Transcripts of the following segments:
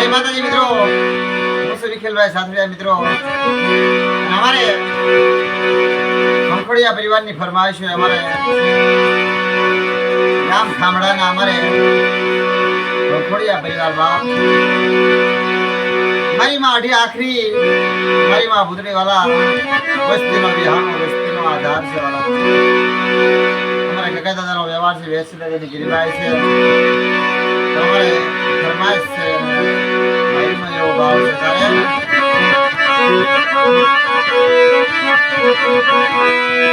જય માતાજી મિત્રો, હું છું વિખેલભાઈ સાથરિયા મિત્રો. અમારે ખંખોડિયા પરિવારની ફરમાઈશ છે. અમારે ગામ ખામડાના અમારે ખંખોડિયા પરિવારમાં મારી માં અઢી આખરી મારી માં ભૂતળી વાળા વસ્તીનો વિહારનો વસ્તીનો આધાર છે વાળા. અમારા કાકા દાદાનો વ્યવહાર છે, વેચી દાદાની ગિરિભાઈ છે. તમારે ફરમાઈશ છે, મારીનો એવો ભાવ છે.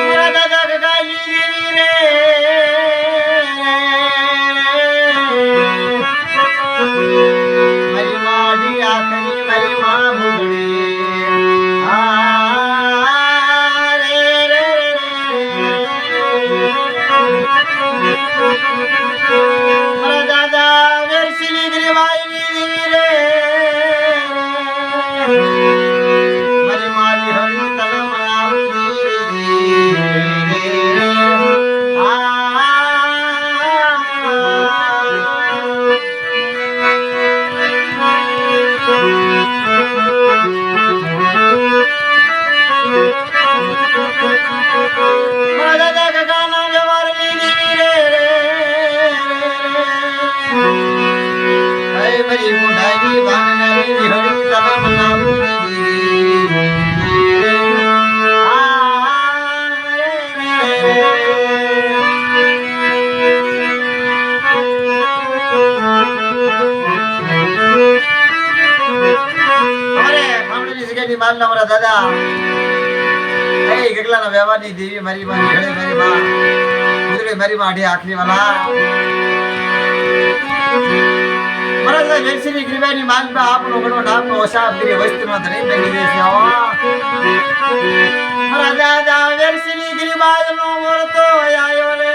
તારે દાદા કાકાની રે મારી માડી આખરી મારી માં ભૂતળી મારા દાદા ગગલાના વ્યવહારની દેવી મારી માં ઘરે મારી માં ભૂતળી મારી માં અઢી આખરી વાલા મારા દાદા વેરસીની ગિરિભાઈની માનપા આપનો ઘણો નામનો ઓસાબ કરી વસ્તીનો ધણી બની દે છે. મારા દાદા વેરસીની ગિરિભાઈનો મોરતો આયો રે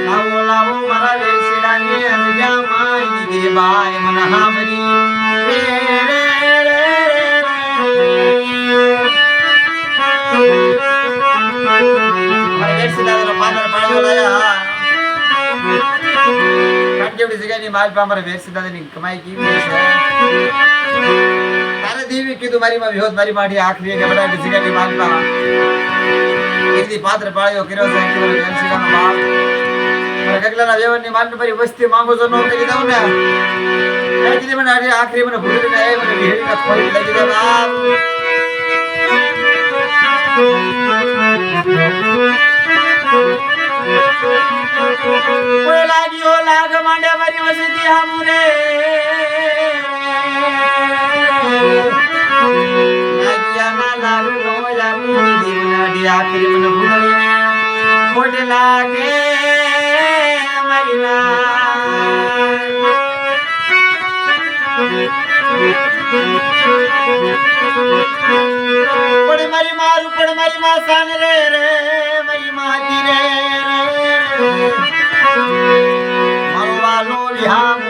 લાવો લાવો મારા વેરસીડાની અંજ્યા માઈ ગિરિભાઈ મન હામરી રે કમાઈ કેવી છે. તારે દેવી કીધું મારી માં વિહોત મારી માડી આખરી કે બધા જગ્યાની માનપા એકદી પાત્ર પાળ્યો કર્યો છે કે વેરસીડાનો બાપ મારા ગગલાના વ્યવહારની માનપા મારી વસ્તી માંગો છો નો કરી દઉં ને એ કીધી મને આડી આખરી મને ભૂલી ને એ મને વિહેડીને ખોઈ લાગી દે બાપ. કોઈ લાગ્યો લાગ માંડે મારી વસતી હામુરે લાગ્યા ના લાગુ નો લાગુ દીવના ડિયા કરી મને ભૂલી ખોટ લાગે મારી પડ મારી મારું પડ મારી માં સાન રે રે મારી માતી રે મારો વાલો વિહામ